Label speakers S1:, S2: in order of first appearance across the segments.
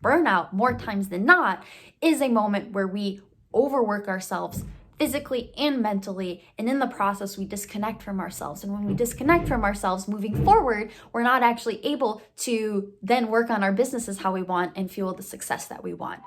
S1: Burnout, more times than not, is a moment where we overwork ourselves physically and mentally, and in the process we disconnect from ourselves. And when we disconnect from ourselves moving forward, we're not actually able to then work on our businesses how we want and fuel the success that we want.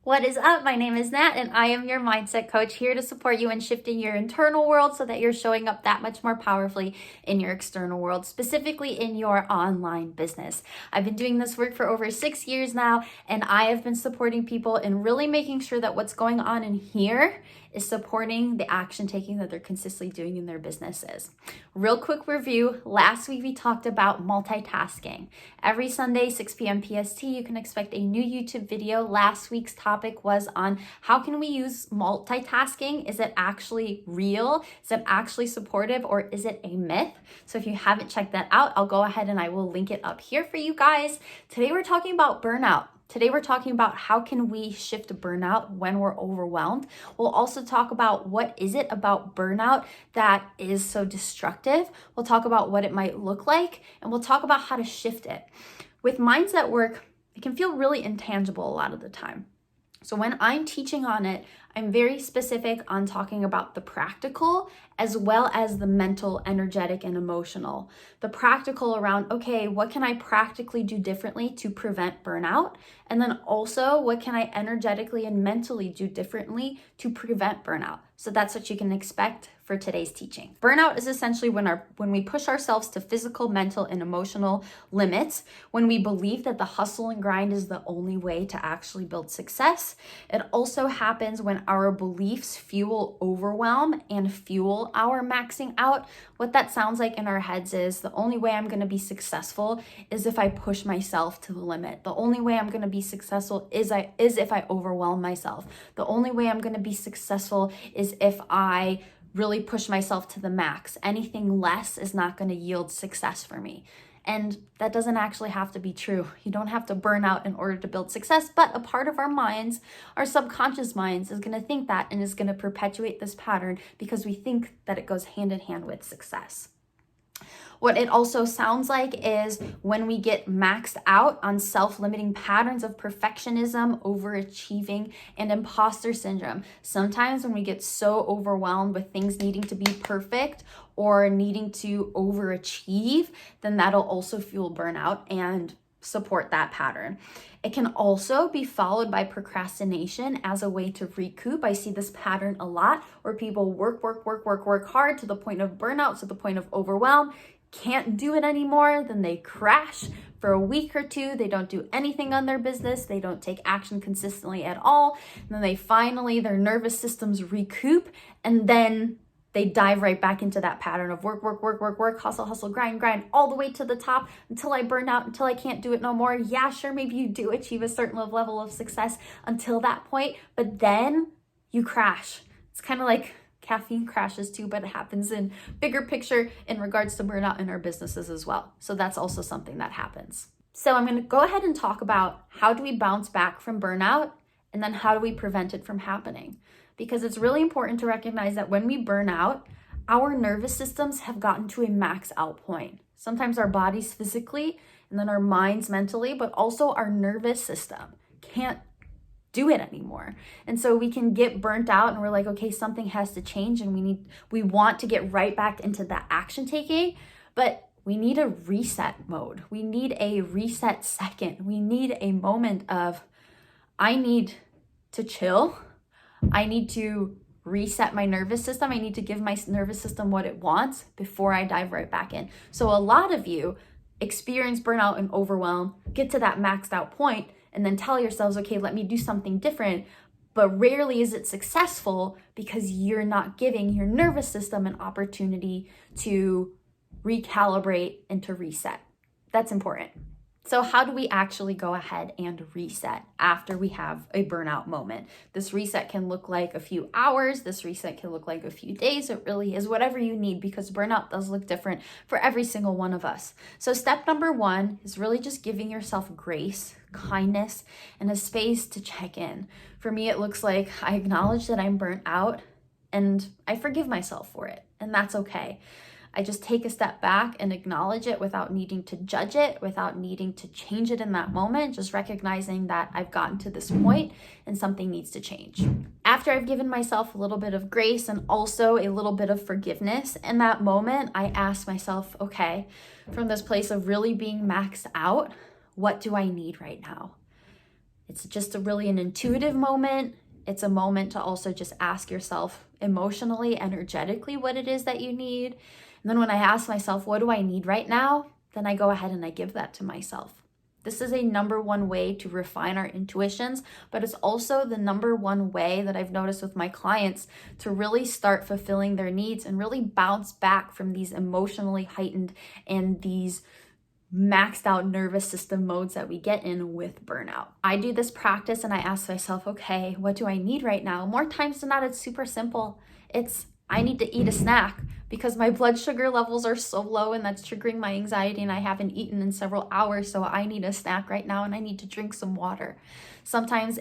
S1: What is up? My name is Nat, and I am your mindset coach, here to support you in shifting your internal world so that you're showing up that much more powerfully in your external world, specifically in your online business. I've been doing this work for over 6 years now, and I have been supporting people in really making sure that what's going on in here is supporting the action taking that they're consistently doing in their businesses. Real quick review. Last week we talked about multitasking. Every Sunday, 6 p.m. PST, you can expect a new YouTube video. Last week's topic was on how can we use multitasking? Is it actually real? Is it actually supportive, or is it a myth? So if you haven't checked that out, I'll go ahead and I will link it up here for you guys. Today we're talking about burnout. Today we're talking about how can we shift burnout when we're overwhelmed. We'll also talk about what is it about burnout that is so destructive. We'll talk about what it might look like, and we'll talk about how to shift it. With mindset work, it can feel really intangible a lot of the time. So when I'm teaching on it, I'm very specific on talking about the practical as well as the mental, energetic, and emotional. The practical around, okay, what can I practically do differently to prevent burnout? And then also, what can I energetically and mentally do differently to prevent burnout? So that's what you can expect for today's teaching. Burnout is essentially when we push ourselves to physical, mental, and emotional limits, when we believe that the hustle and grind is the only way to actually build success. It also happens when our beliefs fuel overwhelm and fuel our maxing out. What that sounds like in our heads is the only way I'm going to be successful is if I push myself to the limit. The only way I'm going to be successful is if I overwhelm myself. The only way I'm going to be successful is if I really push myself to the max. Anything less is not going to yield success for me. And that doesn't actually have to be true. You don't have to burn out in order to build success, but a part of our minds, our subconscious minds, is going to think that and is going to perpetuate this pattern because we think that it goes hand in hand with success. What it also sounds like is when we get maxed out on self-limiting patterns of perfectionism, overachieving, and imposter syndrome. Sometimes when we get so overwhelmed with things needing to be perfect or needing to overachieve, then that'll also fuel burnout and support that pattern. It can also be followed by procrastination as a way to recoup. I see this pattern a lot where people work hard to the point of burnout, to the point of overwhelm, can't do it anymore, then they crash for a week or two. They don't do anything on their business. They don't take action consistently at all. And then they finally, their nervous systems recoup, and then they dive right back into that pattern of work, hustle, grind, all the way to the top until I burn out, until I can't do it no more. Yeah, sure, maybe you do achieve a certain level of success until that point, but then you crash. It's kind of like caffeine crashes too, but it happens in bigger picture in regards to burnout in our businesses as well. So that's also something that happens. So I'm going to go ahead and talk about how do we bounce back from burnout, and then how do we prevent it from happening? Because it's really important to recognize that when we burn out, our nervous systems have gotten to a max out point. Sometimes our bodies physically, and then our minds mentally, but also our nervous system can't do it anymore. And so we can get burnt out and we're like, okay, something has to change, and we want to get right back into that action taking, but we need a reset mode. We need a reset second. We need a moment of, I need to chill. I need to reset my nervous system. I need to give my nervous system what it wants before I dive right back in. So a lot of you experience burnout and overwhelm, get to that maxed out point, and then tell yourselves, okay, let me do something different. But rarely is it successful because you're not giving your nervous system an opportunity to recalibrate and to reset. That's important. So how do we actually go ahead and reset after we have a burnout moment? This reset can look like a few hours. This reset can look like a few days. It really is whatever you need, because burnout does look different for every single one of us. So step number one is really just giving yourself grace, kindness, and a space to check in. For me, it looks like I acknowledge that I'm burnt out and I forgive myself for it, and that's okay. I just take a step back and acknowledge it without needing to judge it, without needing to change it in that moment, just recognizing that I've gotten to this point and something needs to change. After I've given myself a little bit of grace and also a little bit of forgiveness in that moment, I ask myself, okay, from this place of really being maxed out, what do I need right now? It's just really an intuitive moment. It's a moment to also just ask yourself emotionally, energetically, what it is that you need. And then when I ask myself, what do I need right now? Then I go ahead and I give that to myself. This is a number one way to refine our intuitions, but it's also the number one way that I've noticed with my clients to really start fulfilling their needs and really bounce back from these emotionally heightened and these maxed out nervous system modes that we get in with burnout. I do this practice and I ask myself, okay, what do I need right now? More times than not, it's super simple. I need to eat a snack because my blood sugar levels are so low and that's triggering my anxiety and I haven't eaten in several hours. So I need a snack right now and I need to drink some water. Sometimes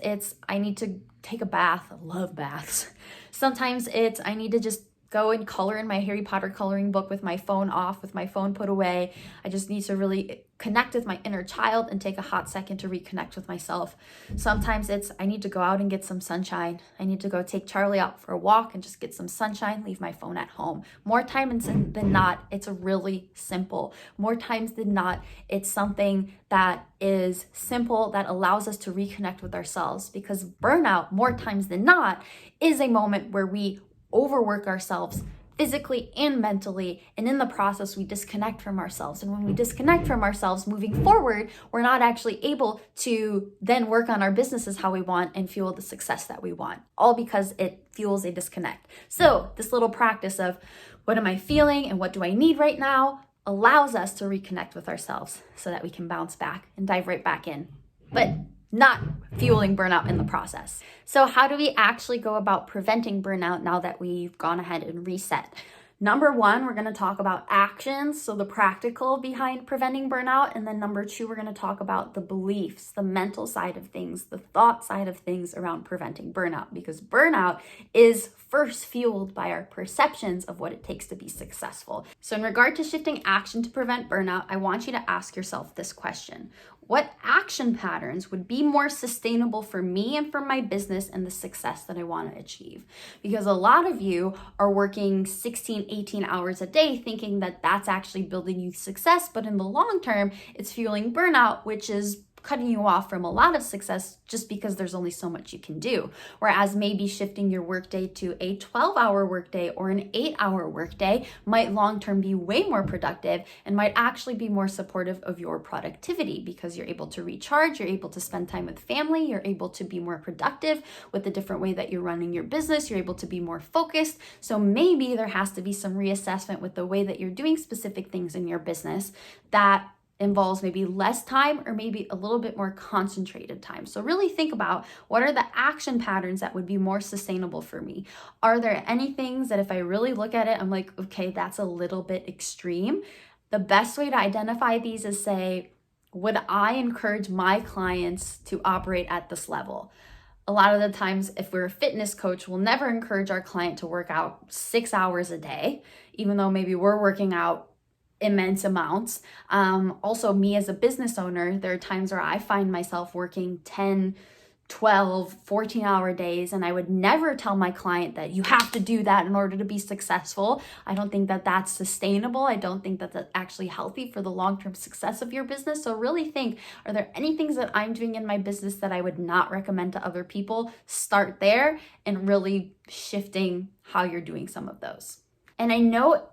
S1: I need to take a bath. I love baths. Sometimes I need to just go and color in my Harry Potter coloring book with my phone off, with my phone put away. I just need to really connect with my inner child and take a hot second to reconnect with myself. Sometimes I need to go out and get some sunshine. I need to go take Charlie out for a walk and just get some sunshine, leave my phone at home. More times than not, it's really simple. More times than not, it's something that is simple that allows us to reconnect with ourselves, because burnout, more times than not, is a moment where we overwork ourselves physically and mentally, and in the process we disconnect from ourselves. And when we disconnect from ourselves, moving forward, we're not actually able to then work on our businesses how we want and fuel the success that we want, all because it fuels a disconnect. So this little practice of what am I feeling and what do I need right now allows us to reconnect with ourselves so that we can bounce back and dive right back in, but not fueling burnout in the process. So how do we actually go about preventing burnout now that we've gone ahead and reset? Number one, we're going to talk about actions, so the practical behind preventing burnout. And then number two, we're going to talk about the beliefs, the mental side of things, the thought side of things around preventing burnout, because burnout is first fueled by our perceptions of what it takes to be successful. So in regard to shifting action to prevent burnout, I want you to ask yourself this question. What action patterns would be more sustainable for me and for my business and the success that I want to achieve? Because a lot of you are working 16, 18 hours a day thinking that that's actually building you success, but in the long term, it's fueling burnout, which is cutting you off from a lot of success just because there's only so much you can do. Whereas maybe shifting your workday to a 12-hour workday or an 8-hour workday might long-term be way more productive and might actually be more supportive of your productivity, because you're able to recharge, you're able to spend time with family, you're able to be more productive with the different way that you're running your business, you're able to be more focused. So maybe there has to be some reassessment with the way that you're doing specific things in your business that involves maybe less time or maybe a little bit more concentrated time. So really think about, what are the action patterns that would be more sustainable for me? Are there any things that if I really look at it, I'm like, okay, that's a little bit extreme? The best way to identify these is say, would I encourage my clients to operate at this level? A lot of the times, if we're a fitness coach, we'll never encourage our client to work out 6 hours a day, even though maybe we're working out immense amounts. Also, me as a business owner, there are times where I find myself working 10, 12, 14-hour days, and I would never tell my client that you have to do that in order to be successful. I don't think that that's sustainable. I don't think that that's actually healthy for the long-term success of your business. So really think, are there any things that I'm doing in my business that I would not recommend to other people? Start there and really shifting how you're doing some of those. And I know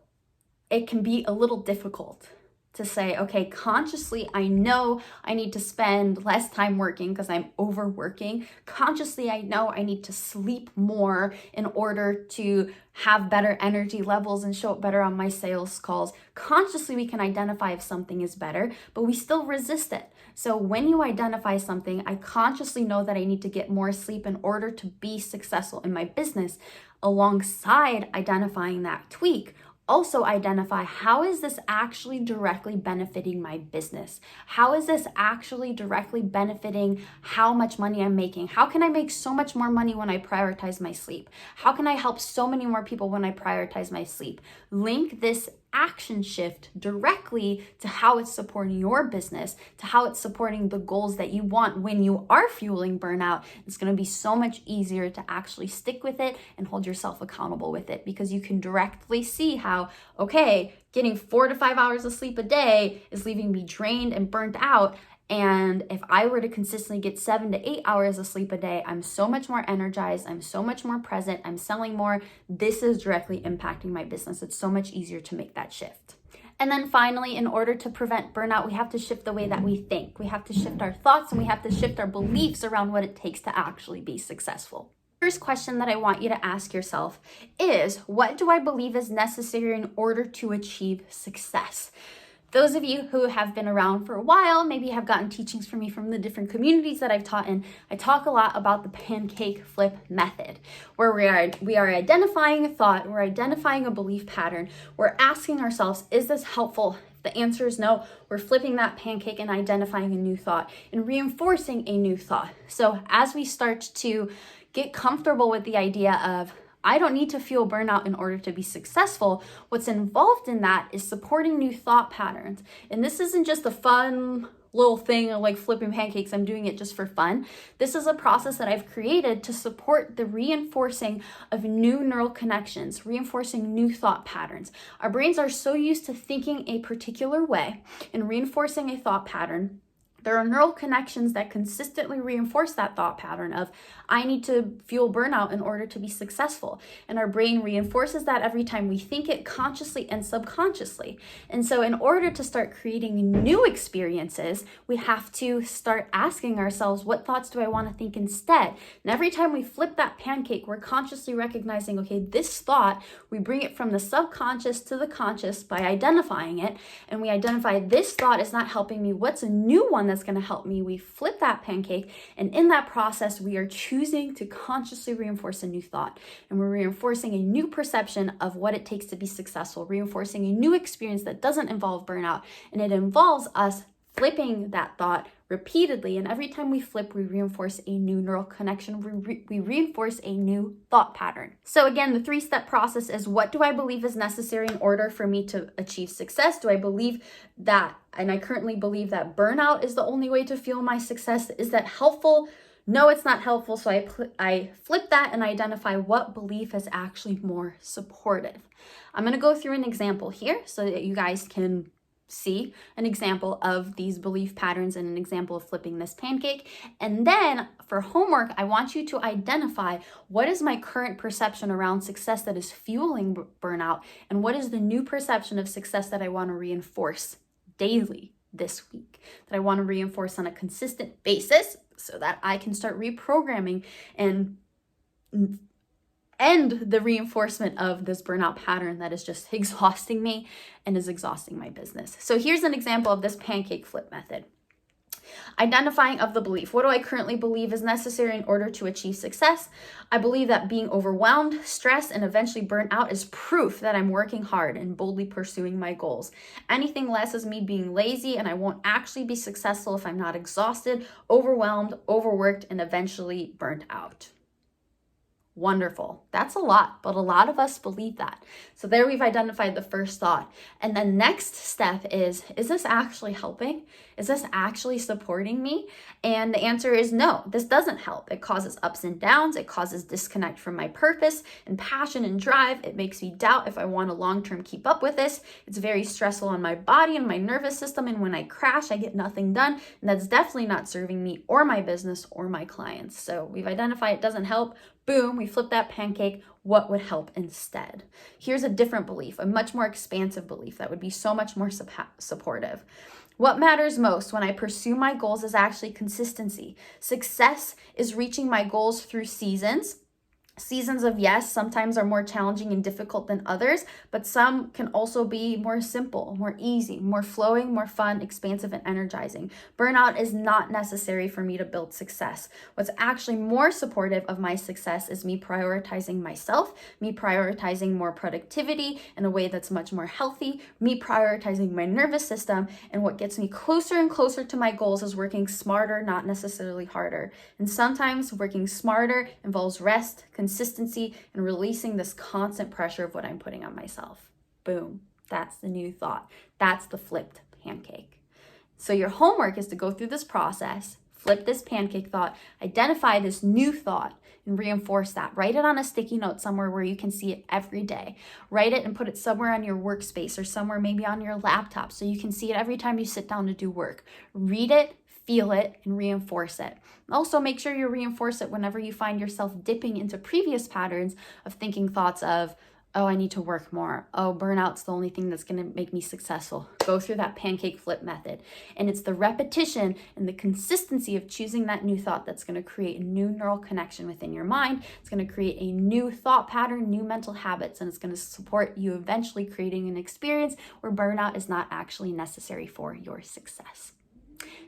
S1: it can be a little difficult to say, okay, consciously, I know I need to spend less time working because I'm overworking. Consciously, I know I need to sleep more in order to have better energy levels and show up better on my sales calls. Consciously, we can identify if something is better, but we still resist it. So when you identify something, I consciously know that I need to get more sleep in order to be successful in my business. Alongside identifying that tweak, also identify, how is this actually directly benefiting my business? How is this actually directly benefiting how much money I'm making? How can I make so much more money when I prioritize my sleep? How can I help so many more people when I prioritize my sleep? Link this action shift directly to how it's supporting your business, to how it's supporting the goals that you want when you are fueling burnout, it's going to be so much easier to actually stick with it and hold yourself accountable with it, because you can directly see how, okay, getting 4 to 5 hours of sleep a day is leaving me drained and burnt out. And if I were to consistently get 7 to 8 hours of sleep a day, I'm so much more energized, I'm so much more present, I'm selling more. This is directly impacting my business. It's so much easier to make that shift. And then finally, in order to prevent burnout, we have to shift the way that we think. We have to shift our thoughts, and we have to shift our beliefs around what it takes to actually be successful. First question that I want you to ask yourself is, what do I believe is necessary in order to achieve success? Those of you who have been around for a while maybe have gotten teachings from me from the different communities that I've taught in. I talk a lot about the pancake flip method, where we are identifying a thought, we're identifying a belief pattern, we're asking ourselves, is this helpful? If the answer is no, we're flipping that pancake and identifying a new thought and reinforcing a new thought. So as we start to get comfortable with the idea of, I don't need to feel burnout in order to be successful, what's involved in that is supporting new thought patterns. And this isn't just a fun little thing of like flipping pancakes, I'm doing it just for fun. This is a process that I've created to support the reinforcing of new neural connections, reinforcing new thought patterns. Our brains are so used to thinking a particular way and reinforcing a thought pattern. There are neural connections that consistently reinforce that thought pattern of, I need to fuel burnout in order to be successful. And our brain reinforces that every time we think it, consciously and subconsciously. And so in order to start creating new experiences, we have to start asking ourselves, what thoughts do I want to think instead? And every time we flip that pancake, we're consciously recognizing, okay, this thought, we bring it from the subconscious to the conscious by identifying it. And we identify this thought is not helping me. What's a new one that's going to help me? We flip that pancake, and in that process we are choosing to consciously reinforce a new thought, and we're reinforcing a new perception of what it takes to be successful, reinforcing a new experience that doesn't involve burnout, and it involves us flipping that thought repeatedly. And every time we flip, we reinforce a new neural connection. We reinforce a new thought pattern. So again, the 3-step process is, what do I believe is necessary in order for me to achieve success? Do I believe that, and I currently believe that burnout is the only way to fuel my success? Is that helpful? No, it's not helpful. So I flip that and identify what belief is actually more supportive. I'm going to go through an example here so that you guys can see an example of these belief patterns and an example of flipping this pancake. And then for homework, I want you to identify, what is my current perception around success that is fueling burnout, and what is the new perception of success that I want to reinforce daily this week, that I want to reinforce on a consistent basis, so that I can start reprogramming and end the reinforcement of this burnout pattern that is just exhausting me and is exhausting my business. So here's an example of this pancake flip method. Identifying of the belief. What do I currently believe is necessary in order to achieve success? I believe that being overwhelmed, stressed, and eventually burnt out is proof that I'm working hard and boldly pursuing my goals. Anything less is me being lazy, and I won't actually be successful if I'm not exhausted, overwhelmed, overworked, and eventually burnt out. Wonderful. That's a lot, but a lot of us believe that. So there we've identified the first thought. And the next step is this actually helping? Is this actually supporting me? And the answer is no, this doesn't help. It causes ups and downs. It causes disconnect from my purpose and passion and drive. It makes me doubt if I want to long-term keep up with this. It's very stressful on my body and my nervous system. And when I crash, I get nothing done. And that's definitely not serving me or my business or my clients. So we've identified it doesn't help. Boom, we flip that pancake. What would help instead? Here's a different belief, a much more expansive belief that would be so much more supportive. What matters most when I pursue my goals is actually consistency. Success is reaching my goals through seasons. Seasons of yes sometimes are more challenging and difficult than others, but some can also be more simple, more easy, more flowing, more fun, expansive, and energizing. Burnout is not necessary for me to build success. What's actually more supportive of my success is me prioritizing myself, me prioritizing more productivity in a way that's much more healthy, me prioritizing my nervous system, and what gets me closer and closer to my goals is working smarter, not necessarily harder. And sometimes working smarter involves rest, consistency, and releasing this constant pressure of what I'm putting on myself. Boom. That's the new thought. That's the flipped pancake. So your homework is to go through this process, flip this pancake thought, identify this new thought, and reinforce that. Write it on a sticky note somewhere where you can see it every day. Write it and put it somewhere on your workspace or somewhere maybe on your laptop so you can see it every time you sit down to do work. Read it, feel it, and reinforce it. Also, make sure you reinforce it whenever you find yourself dipping into previous patterns of thinking thoughts of, oh, I need to work more. Oh, burnout's the only thing that's going to make me successful. Go through that pancake flip method. And it's the repetition and the consistency of choosing that new thought that's going to create a new neural connection within your mind. It's going to create a new thought pattern, new mental habits, and it's going to support you eventually creating an experience where burnout is not actually necessary for your success.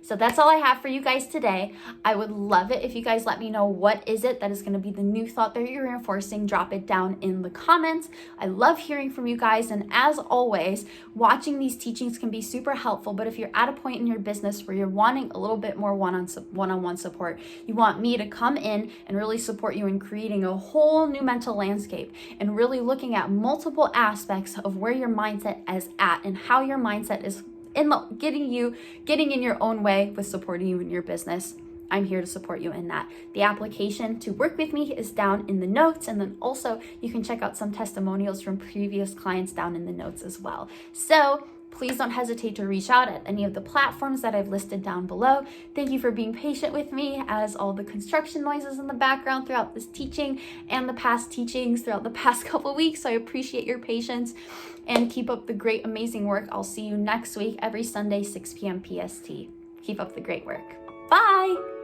S1: So that's all I have for you guys today. I would love it if you guys let me know what is it that is going to be the new thought that you're reinforcing. Drop it down in the comments. I love hearing from you guys. And as always, watching these teachings can be super helpful. But if you're at a point in your business where you're wanting a little bit more one-on-one support, you want me to come in and really support you in creating a whole new mental landscape and really looking at multiple aspects of where your mindset is at and how your mindset is getting in your own way with supporting you in your business. I'm here to support you in that. The application to work with me is down in the notes, and then also you can check out some testimonials from previous clients down in the notes as well. So please don't hesitate to reach out at any of the platforms that I've listed down below. Thank you for being patient with me as all the construction noises in the background throughout this teaching and the past teachings throughout the past couple of weeks. So I appreciate your patience and keep up the great, amazing work. I'll see you next week, every Sunday, 6 p.m. PST. Keep up the great work. Bye.